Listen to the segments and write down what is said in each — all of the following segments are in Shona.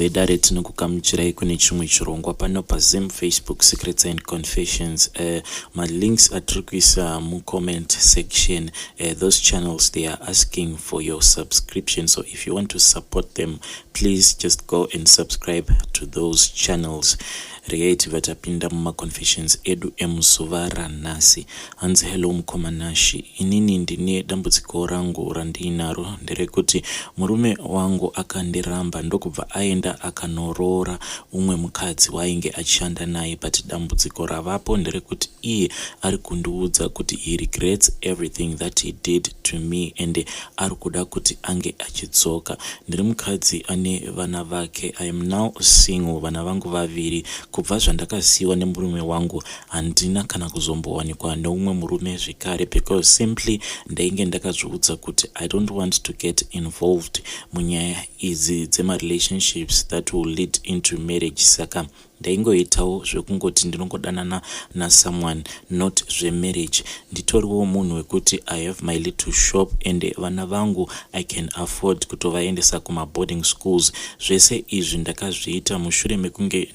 vedare tinokugamuchirai kune chimwe chirongwa pano paZim Facebook Secrets and Confessions. My links atiri kuisa comment section. Those channels, they are asking for your subscription, so if you want to support them, please just go and subscribe to those channels. Regaiti vatapinda mumaconfessions edu emuzuva ranhasi. Hanzi hello mukomanashi, inini ndine dambudziko rangu randinaro nderekuti murume wangu akandiramba ndokubva aenda akanorora umwe mukadzi wainge achishanda naye, but dambudziko ravapo nderekuti iye ari kundiudza kuti he regrets everything that he did to me and ari kuda kuti ange achidzoka. Ndiri mukadzi ane vana vake. I am now single, vana vangu vaviri. Kubva zvandakasiyiwa nemurume wangu handina kana kuzombowanikwa neumwe murume zvekare, because simply ndainge ndakazviudza kuti I don't want to get involved munyaya idzi dzema-relationships that will lead into marriage. Saka ndaingoitawo zvekungoti ndinongodanana nasomeone, not zvemarriage. Nditoriwo munhu wekuti I have my little shop and vana vangu I can afford kutovaendesa kuma-boarding schools. Zvese izvi ndakazviita mushure mekunge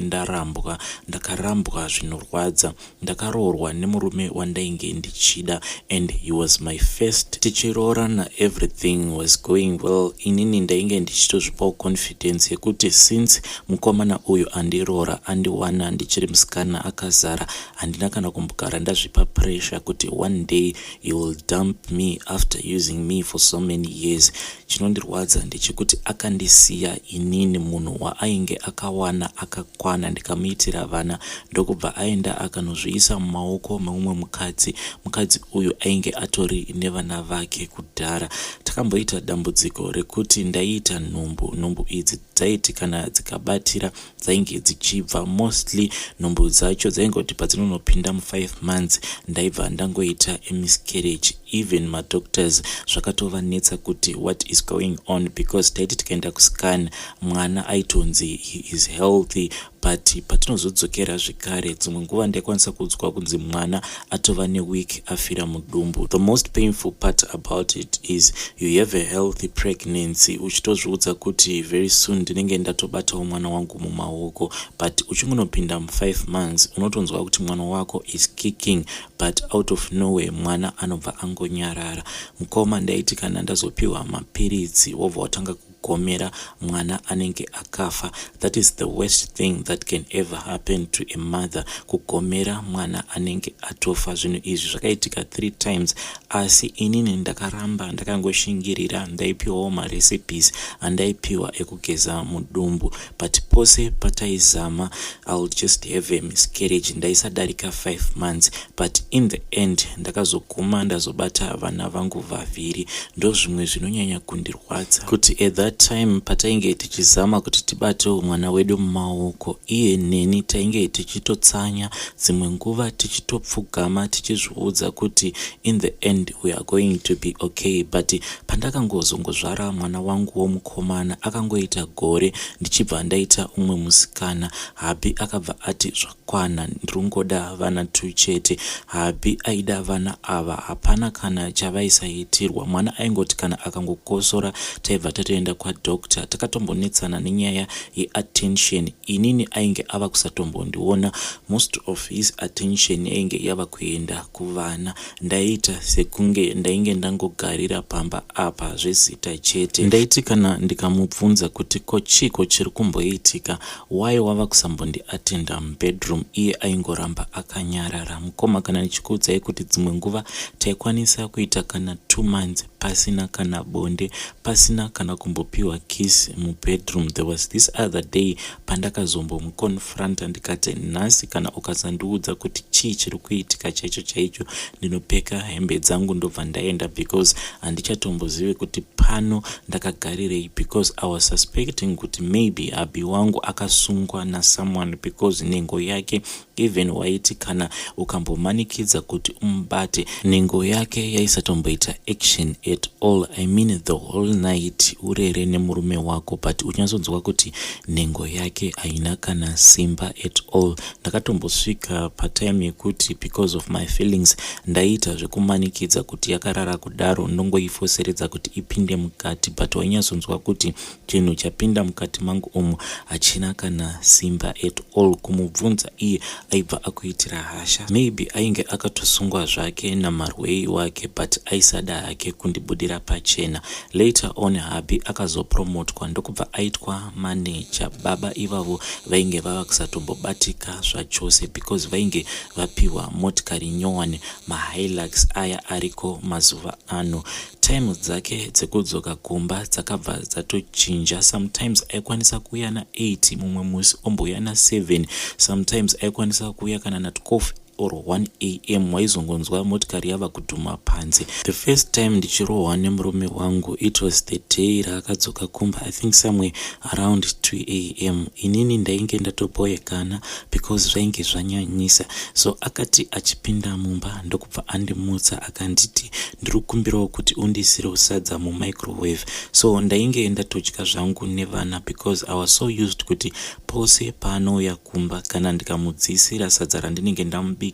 ndakarambwa zvinorwadza. Ndakaroorwa nemurume wandainge ndichida and he was my first. Tichiroorana everything was going well. Inini ndainge ndichitozvipawo confidence yekuti since mukomana uyu andiroora andiwana ndichiri musikana akazara, handina kana kumbogara ndazvipa pressure kuti one day you will dump me after using me for so many years. Chinondirwadza ndechekuti akandisiya inini, munhu waainge akawana akakwana, ndikamuitira vana, ndokubva aenda akanozviisa mumaoko meumwe mukadzi. Mukadzi uyu ainge atori nevana vake kudhara. Takamboita dambudziko rekuti ndaiita nhumbu idzi dzaiti kana dzikabatira dzainge dzichibva. Mostly nhumbu dzacho dzaingoti padzinonopinda mu5 months ndaibva ndangoita miscarriage. Even madoctors zvakatovanetsa kuti what is going on, because taiti tikaenda kuscan mwana aitonzi he is healthy, but patinozodzokera zvekare dzimwe nguva ndaikwanisa kunzwa kunzi mwana atova neweek afira mudumbu. The most painful part about it is you have a healthy pregnancy, uchitozviudza kuti very soon ndinenge ndatobatawo mwana wangu mumaoko, but uchingonopinda mu5 months unotonzwa kuti mwana wako is kicking, but out of nowhere mwana anobva angonyarara. Mukoma ndaiti kana ndazopiwa mapiritsi wobva watanga kugomera mwana anenge akafa. That is the worst thing that can ever happen to a mother, kugomera mwana anenge atofa. Zvinhu izvi zvakaitika 3 times, asi inini ndakaramba ndakangoshingirira. Ndaipiwawo marecipes andaipiwa ekugeza mudumbu, but pose pataizama I'll just have a miscarriage. Ndaisadarika 5 months, but in the end ndakazoguma ndazobata vana vangu vaviri. Ndo zvimwe zvinonyanya kundirwadza kuti at that time patainge tichizama kuti tibatewo mwana wedu mumaoko, iye neni tainge tichitotsanya, dzimwe nguva tichitopfugama tichizviudza kuti in the end we are going to be okay. But pandakangozongozvara mwana wangu womukomana akangoita gore ndichibva ndaita umwe musikana, habi akabva ati zvakwana, ndirongoda vana 2 chete. Habi aida vana ava, hapana kana chavaisaitirwa. Mwana aingoti kana akangokosora taibva tatoenda kwadoctor. Takatombonetsana nenyaya yeattention. Inini ainge ava kusatombondiona, most of his attention ainge yava kuenda kuvana. Ndaita sekunge ndainge ndangogarira pamba apa zvezita chete. Ndaiti kana ndikamubvunza kuti kochiko chiri kumboitika, why wava kusambondiatenda mubedroom, iye aingoramba akanyarara. Mukoma kana ndichikuudzai kuti dzimwe nguva taikwanisa kuita kana 2 months pasina kana bonde, pasina kana kumbopiwa kiss mubedroom. There was this other day pandakazombomuconfronta ndikati nhasi kana ukasandiudza kuti chii chiri kuitika chaicho ndinopeka hembe dzangu ndobva ndaenda, because handichatombozive kuti pano ndakagarirei, because I was suspecting kuti maybe abi wangu akasungwa nasomeone, because nengo yake even waiti kana ukambomanikidza kuti umbate, nengo yake yaisatomboita action at all. I mean the whole night ure here nemurume wako, but unyazonzwa kuti nhengo yake haina kana simba at all. Ndakatombosvika patime yekuti because of my feelings ndaita zvekumanikidza kuti yakarara kudaro ndongoifoseredza kuti ipinde mukati, but wainyazonzwa kuti chinhu chapinda mukati mangu umu hachina kana simba at all. Kumubvunza iye aibva akuitira hasha, maybe ainge akatosungwa zvake namarwei wake, but aisada hake kundibudira pachena. Later on habi akazopromotwa ndokubva aitwa manager. Baba ivavo vainge vava kusatombobatika zvachose because vainge vapiwa motikari nyowani, mahilux aya ariko mazuva ano. Time dzake dzekudzoka kumba dzakabva dzatochinja. Sometimes aikwanisa kuuya na8 mumwe musi ombouya na7, sometimes aikwanisa kuuya kana na12 or 1 AM waizongonzwa motikari yava kudhuma panze. The first time ndichirohwa nemurume wangu, it was the day raakadzoka kumba, I think somewhere around 2 AM. Inini ndainge ndatoboyekana because zvainge zvanyanyisa. So akati achipinda mumba ndokubva andimutsa akanditi ndirikumbirawo kuti undisire sadza mumicrowave. So ndainge ndatodya zvangu nevana because I was so used kuti pose paanouya kumba kana ndikamudzisira sadza randinenge ndamubikira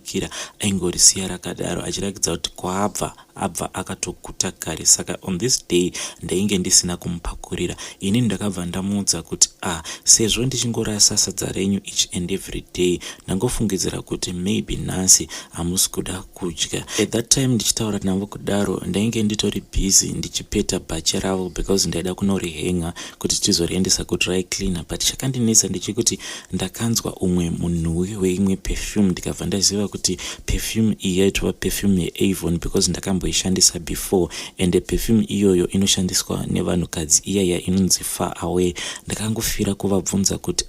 aingorisiya rakadaro achirakidza kuti kwaabva akatokuta kare. Saka on this day ndainge ndisina kumupakurira. Ini ndakabva ndamuudza kuti sezvo ndichingorasa sadza renyu each and every day, ndangofungidzira kuti maybe nhasi hamusi kuda kudya. At that time ndichitaura navo kudaro ndainge nditori busy ndichipeta bhachi ravo because ndaida kunorihenga kuti tizoriendesa kudry cleaner, but chakandinetsa ndechekuti ndakanzwa umwe munhuwi weimwe perfume, ndikabva ndaziva kuti perfume iyi yaitwa perfume yeAvon because ndakamboishandisa before, and perfume iyoyo inoshandiswa nevanhukadzi iyaya inonzi Far Away. Ndakangofira kuvabvunza kuti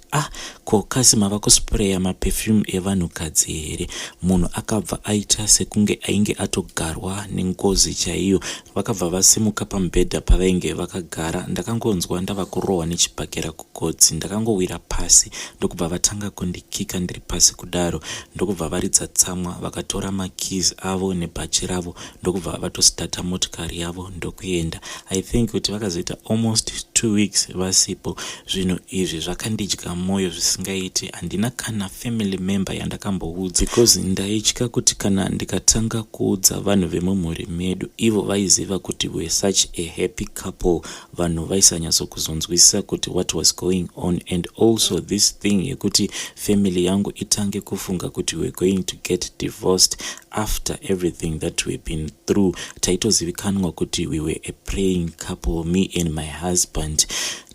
ko kasi mava kuspraya maperfume evanhukadzi here? Munhu akabva aita sekunge ainge atogarwa nengozi chaiyo. Vakabva vasimuka pamubhedha pavainge vakagara. Ndakangonzwa ndava kurohwa nechibhakera kugotsi. Ndakangowira pasi ndokubva vatanga kundikika ndiri pasi kudaro. Ndokubva varidza tsamwa vakatora makeys avo nebhachi ravo ndokubva vatositata motikari yavo ndokuenda. I think kuti vakazoita almost 2 weeks vasipo. Zvinhu izvi zvakandidya mwoyo zvisingaiti. Handina kana family member yandakamboudza because ndaitya kuti kana ndikatanga kuudza vanhu vemumhuri medu, ivo vaiziva kuti we such a happy couple, vanhu vaisanyatso kuti what was going on. And also this thing yekuti family yangu itange kufunga kuti we're going to get divorced after everything that we've been through. Taitozivikanwa kuti we were a praying couple, me and my husband.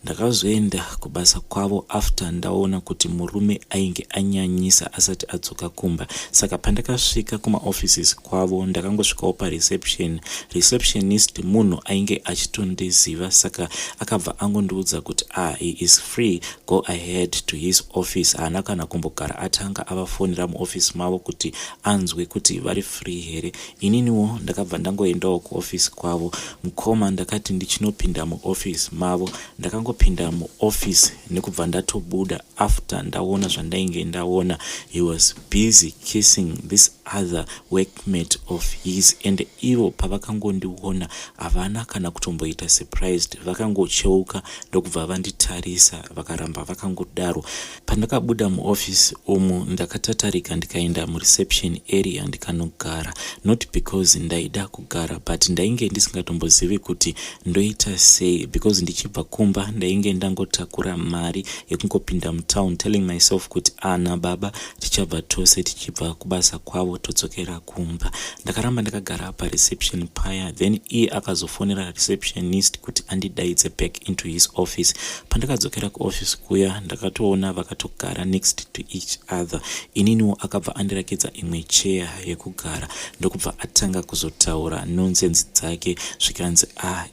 Ndakazoenda kubasa kwavo after ndaona kuti murume ainge anyanyisa asati adzoka kumba. Saka pandakasvika kuma offices kwavo ndakangosvikawo pareception. Receptionist munhu ainge achitondiziva, saka akabva angondiudza kuti he is free, go ahead to his office. Haana kana kumbogara atanga avafonera muoffice mavo kuti anzwe kuti vari free here. Ininiwo ndakabva ndangoendawo kuoffice kwavo. Mukoma ndakati ndichinopinda muoffice mavo, ndakangopinda muoffice nekubva ndatobuda after ndaona zvandainge ndaona. He was busy kissing this other workmate of his, and ivo pavakangondiona havana kana kutomboita surprised, vakangocheuka ndokubva vanditarisa vakaramba vakangodaro. Pandakabuda muoffice umu ndakatatarika ndikaenda mureception area ndikanogara, not because ndaida kugara, but ndainge ndisingatombozivi kuti ndoita sei because ndichibva kumba ndainge ndangotakura mari yekungopinda mutown telling myself kuti na baba tichabva tose tichibva kubasa kwavo todzokera kumba. Ndakaramba ndakagara pareception paya, then iye akazofonera receptionist kuti andidaidze back into his office. Pandakadzokera kuoffice kuya ndakatoona vakatogara next to each other. Ininiwo akabva andirakidza imwe chair yekugara ndokubva atanga kuzotaura nonsense dzake zvikanzi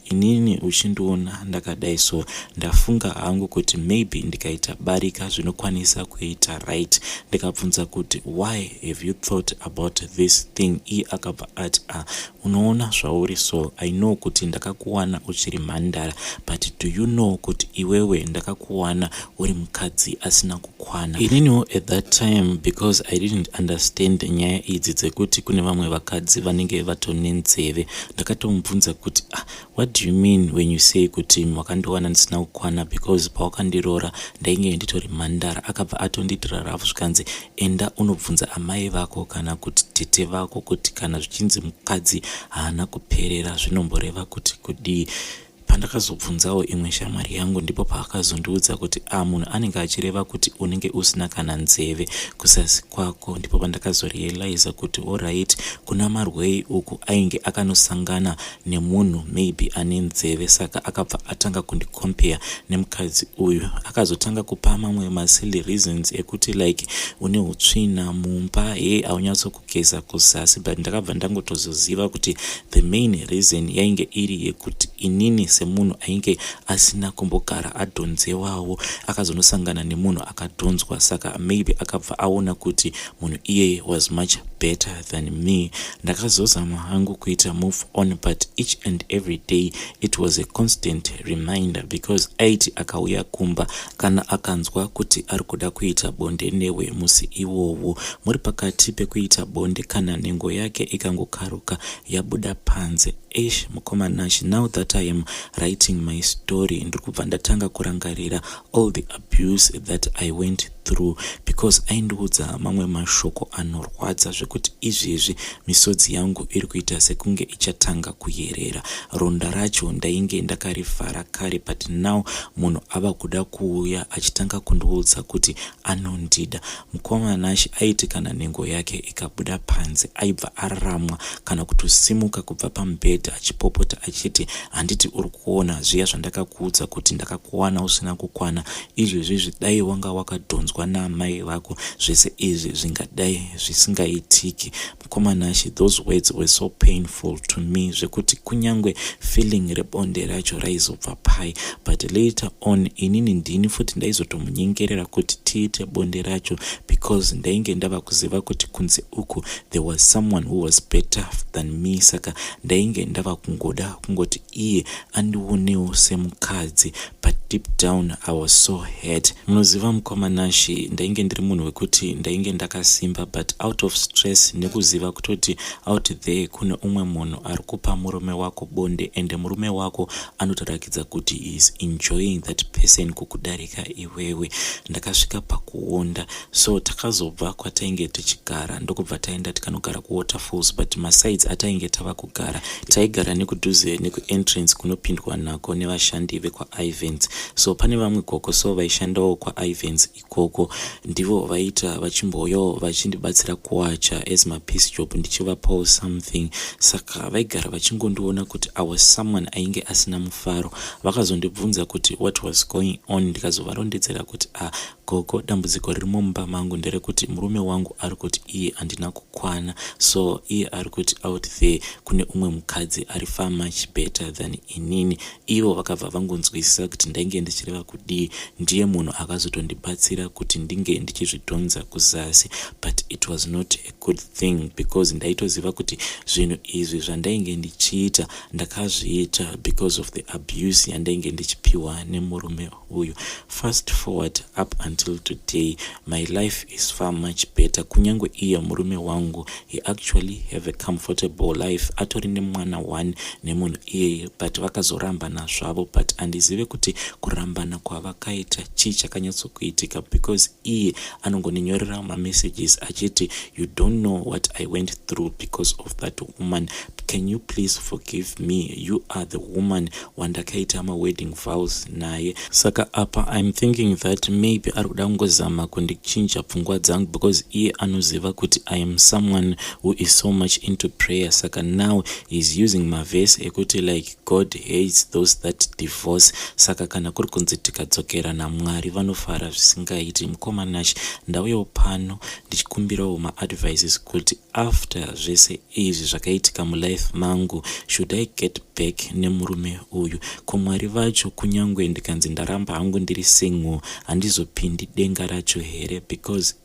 inini uchindiona ndakadai so ndafunga hangu kuti maybe ndikaita barika zvinokwanisa kuita right. Ndikabvunza kuti why have you thought about this thing? Iye akabva ati unoona zvauri, so I know kuti ndakakuwana uchiri mhandara, but do you know kuti iwewe ndakakuwana uri mukadzi asina kukwana. Ininiwo at that time, because I didn't understand nyaya idzi dzekuti kune vamwe vakadzi vanenge vatone nzeve, ndakatomubvunza kuti what do you mean when you say kuti wakandiwana ndisina kukwana, because pawakandiroora ndainge nditori mhandara. Akabva atonditira rafu zvikanzi enda unobvunza amai vako kana kuti tete vako kuti kana zvichinzi mukadzi haana kuperera zvinomboreva kuti kudii. Pandakazobvunzawo imwe shamwari yangu ndipo paakazondiudza kuti munhu anenge achireva kuti unenge usina kana nzeve kuzasi kwako. Ndipo pandakazorealiza kuti alright, kuna marwei uku ainge akanosangana nemunhu maybe ane nzeve, saka akabva atanga kundicompare nemukadzi uyu. Akazotanga kupa mamwe masilly reasons ekuti like une utsvina mumba, aunyatso kuzasi, but ndakabva ndangotozoziva kuti the main reason yainge iri yekuti inini semunhu ainge asina kumbogara adhonzewawo akazonosangana nemunhu akadhonzwa, saka maybe akabva aona kuti munhu iye was much better than me. Ndakazozama hangu kuita move on, but each and every day it was a constant reminder, because aiti akauya kumba kana akanzwa kuti ari kuda kuita bonde newe musi iwowo, muri pakati pekuita bonde kana nengo yake ikangokaruka yabuda panze. Mukomanashi, now that I am writing my story, ndikubva ndatanga kurangarira all the abuse that I went through, because aindiudza mamwe mashoko anorwadza zvekuti izvezvi misodzi yangu iri kuita sekunge ichatanga kuyerera. Ronda racho ndainge ndakarivhara kare, but now munhu ava kuda kuuya achitanga kundiudza kuti anondida. Mukomanashi aiti kana nengo yake ikabuda panze aibva araramwa kana kutosimuka kubva pamubhedha achipopota achiti handiti uri kuona zviya zvandakakuudza kuti ndakakuwana usina kukwana, izvezvi dai wanga wakadhonzwa naamai vako, zvese izvi zvingadai zvisingaitiki. Mukomanashi, those words were so painful to me zvekuti kunyangwe feeling rebonde racho raizobva pai, but later on inini ndini futi ndaizotomunyengerera kuti tiite bonde racho, because ndainge ndava kuziva kuti kunze uku there was someone who was better than me, saka ndainge ndava kungoda kungoti iye andionewo semukadzi, but deep down I was so hurt. Munoziva mukomanashi, ndainge ndiri munhu wekuti ndainge ndakasimba, but out of stress nekuziva kutoti out there kune umwe munhu ari kupa murume wako bonde, ende murume wako anotarakidza kuti he is enjoying that person kukudarika iwewe, ndakasvika pakuonda. So takazobva kwatainge tichigara ndokubva taenda tikanogara kuwaterfalls, but masides atainge tava kugara taigara nekudhuze nekuentrance kunopindwa nako nevashandi vekwaivens. So pane vamwe koko so vaishandawo kwaivens ikoko, ndivo vaita vachimboyawo vachindibatsira kuwacha as my piece job, ndichivapawo something. Saka vaigara vachingondiona kuti I was someone ainge asina mufaro. Vakazondibvunza kuti what was going on, ndikazovarondedzera kuti gogo, dambudziko riri mumba mangu nderekuti murume wangu ari kuti iye handina kukwana, so iye ari kuti out there kune umwe mukadzi ari far much better than inini. Ivo vakabva vangonzwisisa kuti ndainge ndichireva kudii. Ndiye munhu akazotondibatsira kuti ndinge ndichizvidhonza kuzasi, but it was not a good thing, because ndaitoziva kuti zvinhu izvi zvandainge ndichiita ndakazviita because of the abuse yandainge ndichipiwa nemurume uyu. Fast forward up until today, my life is far much better. Kunyangwe iye murume wangu, he actually have a comfortable life, atori nemwana one nemunhu iyeye, but vakazorambana zvavo, but andizive kuti kurambana kwavakaita chii chakanyatsokuitika, because iye anongoninyorera mamessages achiti you don't know what I went through because of that woman, can you please forgive me, you are the woman wandakaita wedding vows naye. Saka apa I'm thinking that maybe ari kuda kungozama kundichinja pfungwa dzangu, because iye anoziva kuti I am someone who is so much into prayer, saka now he's using my verse ekuti like God hates those that divorce. Saka kana kuri kunzi tikadzokera naMwari vanofara zvisingaiti. Mukoma Nashi, ndauyawo pano ndichikumbirawo maadvices kuti after zvese izvi zvakaitika mulife mangu, should I get back nemurume uyu? Kumwari vacho kunyangwe ndikanzi ndaramba hangu ndiri single handizopindi denga racho here, because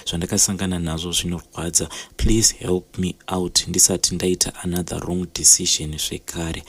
zvandakasangana nazvo zvinorwadza. Please help me out ndisati ndaita another wrong decision zvekare.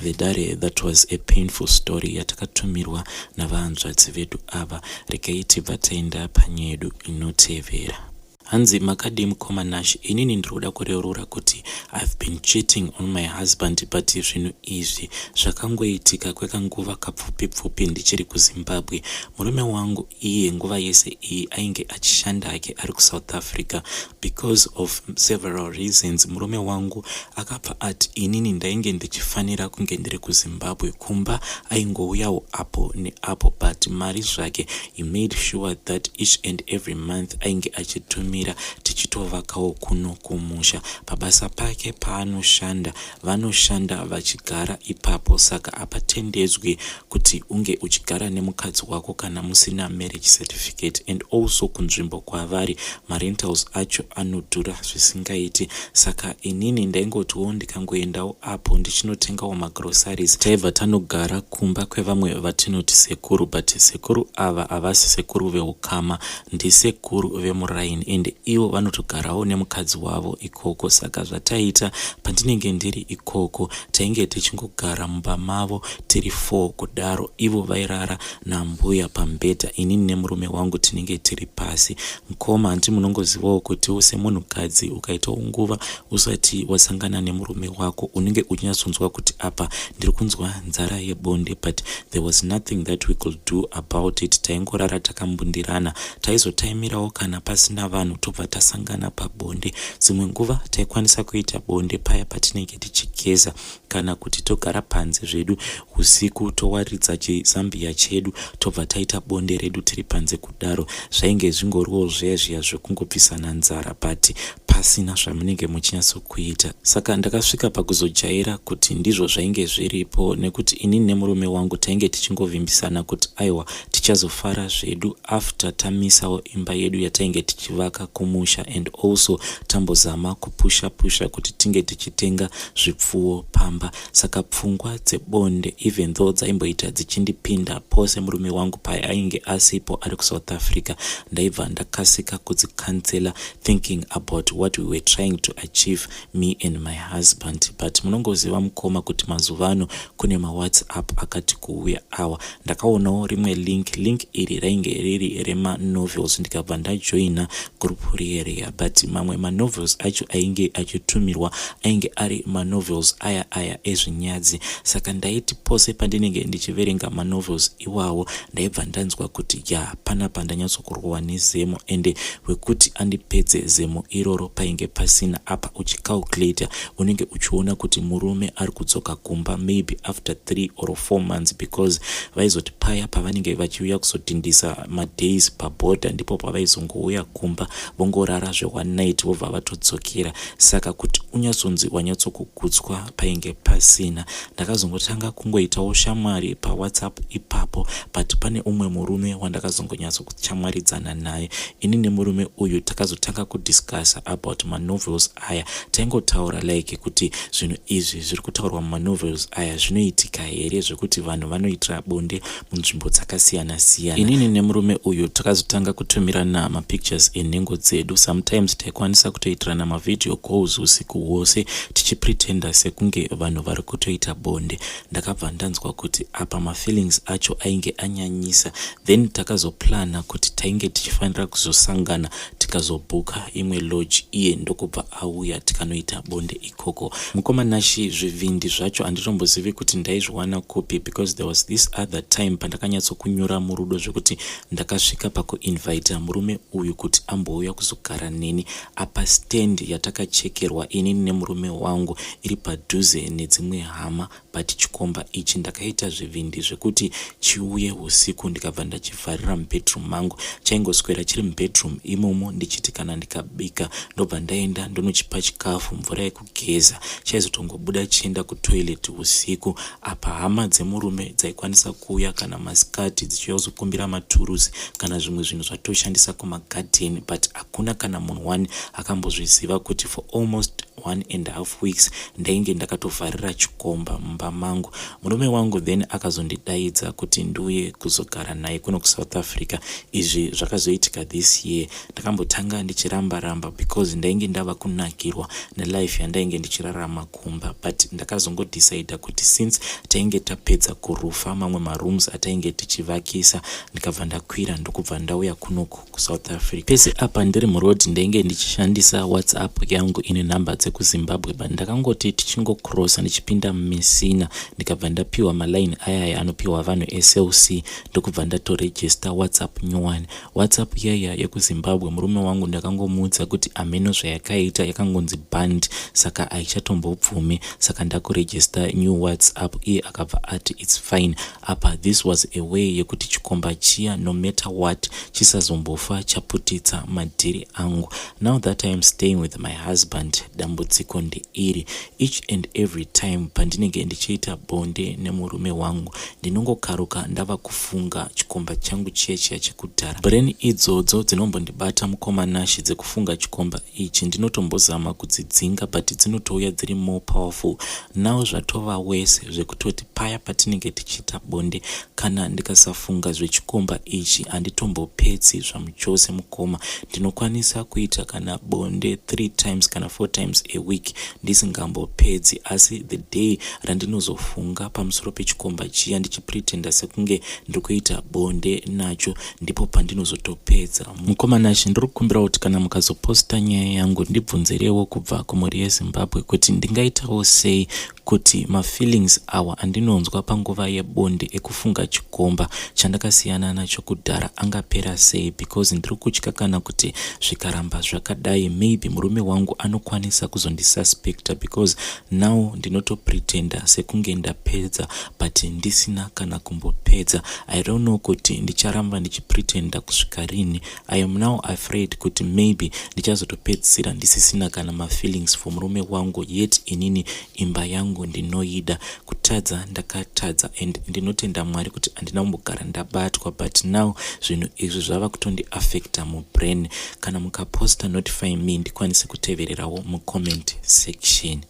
Vedare, that was a painful story yatakatumirwa navahanzvadzi vedu ava. Regai tibva taenda panyaya yedu inotevera. Hanzi makadi Mukoma Nashi, inini ndinoda kureurura kuti I've been cheating on my husband, but zvinhu izvi zvakangoitika kwekanguva kapfupi ndichiri kuZimbabwe. Murume wangu iye nguva yese iyi ainge achishanda hake ari kuSouth Africa. Because of several reasons, murume wangu akapa ati inini ndainge ndichifanira kunge ndiri kuZimbabwe, kumba aingouyawo apo neapo, but mari zvake he made sure that each and every month ainge achitumira tichitovakawo kuno kumusha. Pabasa pake paanoshanda vanoshanda vachigara ipapo, saka apatendedzwi kuti unge uchigara nemukadzi wako kana musina marriage certificate. And also kunzvimbo kwavari marentals acho anodhura zvisingaiti, saka inini ndaingotiwo ndikangoendawo apo ndichinotengawo magroceries. Taibva tanogara kumba kwevamwe vatinoti sekuru, but sekuru ava havasi sekuru veukama, ndisekuru vemuraini, and ivo vanotogarawo nemukadzi wavo ikoko. Saka zvataita pandinenge ndiri ikoko, tainge tichingogara mumba mavo tiri 4 kudaro. Ivo vairara nambuya pambedha, inini nemurume wangu tinenge tiri pasi. Mukoma, handi munongozivawo kuti semunhukadzi ukaitawo nguva usati wasangana nemurume wako unenge uchinyatsonzwa kuti apa ndiri kunzwa nzara yebonde, but there was nothing that we could do about it. Taingorara takambundirana, taizotaimirawo kana pasina vanhu tobva tasangana pabonde. Dzimwe nguva taikwanisa kuita bonde paya patinenge tichigeza, kana kuti togara panze zvedu usiku towaridza chizambiya chedu tobva taita bonde redu tiri panze kudaro. Zvainge zvingoriwo zvezviya zvekungobvisana nzara, but pasina zvamunenge muchinyatsokuita. Saka ndakasvika pakuzojaira kuti ndizvo zvainge zviripo, nekuti inini nemurume wangu tainge tichingovimbisana kuti aiwa tichazofara zvedu after tamisawo imba yedu yatainge tichivaka kumusha, and also tambozama kupusha kuti tinge tichitenga zvipfuwo pamba. Saka pfungwa dzebonde even though dzaimboita dzichindipinda pose murume wangu paya ainge asipo ari kuSouth Africa, ndaibva ndakasika kudzikansela thinking about what we were trying to achieve, me and my husband. But munongoziva Mukoma kuti mazuvano kune maWhatsApp akati kuuya awa. Ndakaonawo rimwe link iri rainge riri remanovels, ndikabva ndajoina group riyereya, but mamwe manovels acho ainge achitumirwa ainge ari manovels aya ezvinyadzi. Saka ndaiti pose pandinenge ndichiverenga manovels iwawo ndaibva ndanzwa kuti panapa ndanyatsokurwa nezemo, ende wekuti andipedze zemo iroro painge pasina. Apa uchicalculate unenge uchiona kuti murume ari kudzoka kumba maybe after 3 or 4 months, because vaizoti paya pavanenge vachiuya kuzotindisa madays paboda ndipo pavaizongouya kumba vongorara one night vobva vatodzokera. Saka kuti unyatsonzi wanyatsokugutswa painge pasina. Ndakazongotanga kungoitawo shamwari paWhatsApp ipapo, but pane umwe murume wandakazongonyatsokuchamwaridzana naye. Ini nemurume uyu takazotanga kudiscussa about manovels aya. Taingotaura like kuti zvinhu izvi zviri kutaurwa mumanovels aya zvinoitika here, zvekuti vanhu vanoitira bonde munzvimbo dzakasiyana siyana. Inini nemurume uyu takazotanga kutumirana mapictures enhengo dzedu. Sometimes taikwanisa kutoitirana mavideo calls usiku hwose tichipretenda sekunge vanhu vari kutoita bonde. Ndakabva ndanzwa kuti apa mafeelings acho ainge anyanyisa, then takazoplana kuti tainge tichifanira kuzosangana tikazobhuka imwe lodge, iye ndokubva auya tikanoita bonde ikoko. Mukoma Nashi, zvivindi zvacho handitombozivi kuti ndaizviwana kupi, because there was this other time pandakanyatsokunyora murudo zvekuti ndakasvika pakuinvita murume uyu kuti ambouya kuzogara neni apa stand yatakachekerwa inini nemurume wangu iri padhuze nedzimwe hama. But chikomba ichi ndakaita zvivindi zvekuti chiuye usiku, ndikabva ndachivharira mubedroom mangu. Chaingoswera chiri mubedroom imomo ndichiti kana ndikabika ndobva ndaenda ndonochipa chikafu, mvura yekugeza, chaizotongobuda chienda kutoilet usiku. Apa hama dzemurume dzaikwanisa kuuya kana masikati dzichiuya kuzokumbira maturusi kana zvimwe zvinhu zvatoshandisa kumagadheni, but hakuna kana munhu wani akambozviziva kuti for almost 1.5 weeks ndainge ndakatovharira chikomba mumba mangu. Murume wangu then akazondidaidza kuti ndiuye kuzogara naye kuno kuSouth Africa. Izvi zvakazoitika this year. Ndakambotanga ndichiramba because ndainge ndava kunakirwa nelife yandainge ndichirarama kumba, but ndakazongodecide kuti since tainge tapedza kurufa mamwe marooms atainge tichivakisa, ndikabva ndakwira ndokubva ndauya kunoku kuSouth Africa. Pese apa ndiri muroad ndainge ndichishandisa WhatsApp yangu ine namba dzekuZimbabwe, but ndakangoti tichingocrossa ndichipinda mumisina ndikabva ndapiwa maline aya anopiwa vanhu SLC ndokubva ndatoregister WhatsApp nyuwani. WhatsApp yaya yekuZimbabwe murume wangu ndakangomuudza kuti ameno zvayakaita yakangonzi banned, saka aichatombobvumi, saka ndakuregister new WhatsApp. Iye akabva ati it's fine. Apa this was a way yekuti chikomba chiya no matter what chisazombofa chaputitsa madhiri angu. Now that I am staying with my husband, dambudziko ndeiri. Each and every time pandinenge ndichiita bonde nemurume wangu ndinongokaruka ndava kufunga chikomba changu chiya chekudhara. Brain idzodzo dzinombondibata mukomanashi dzekufunga chikomba ichi ndinotombozama kudzidzinga, but dzinotouya dziri more powerful. Now zvatova wese zvekutoti paya patinenge tichiita bonde kana ndikasafunga zvechikomba ichi handitombopedzi zvamuchose mukoma. Ndinokwanisa kuita kana bonde 3 times kana 4 times a week ndisingambopedzi, asi the day randinozofunga pamusoro pechikomba chiya ndichipretenda sekunge ndikuita bonde nacho ndipo pandinozotopedza. Mukomanashi ndiri kukumbira kuti kana mukazoposta nyaya yangu ndibvunzirewo kubva kumhuri yeZimbabwe kuti ndingaitawo sei kuti mafeelings awa andinonzwa panguva yebonde ekufunga chikomba chandakasiyana nacho kudhara angapera sei, because ndiri kutya kana kuti zvikaramba zvakadai maybe murume wangu anokwanisa kuzondisuspecta, because now ndinotopretenda sekunge ndapedza but ndisina kana kumbopedza. I don't know kuti ndicharamba ndichipretenda kusvika rini. I am now afraid kuti maybe ndichazotopedzisira ndisisina kana mafeelings for murume wangu, yet inini imba yangu ndinoida. Kutadza ndakatadza and ndinotenda Mwari kuti handina kumbogara ndabatwa, but now zvinhu izvi zvava kutondiaffecta mubrain. Kana mukaposta notify me ndikwanise kutevererawo mucomment section.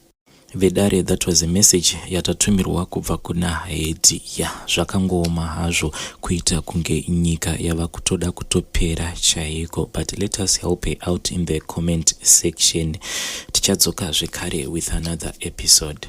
Vedare, that was a message yatatumirwa kubva kuna Haiti. Zvakangooma hazvo kuita kunge nyika yava kutoda kutopera chaiko, but let us help her out in the comment section. Tichadzoka zvekare with another episode.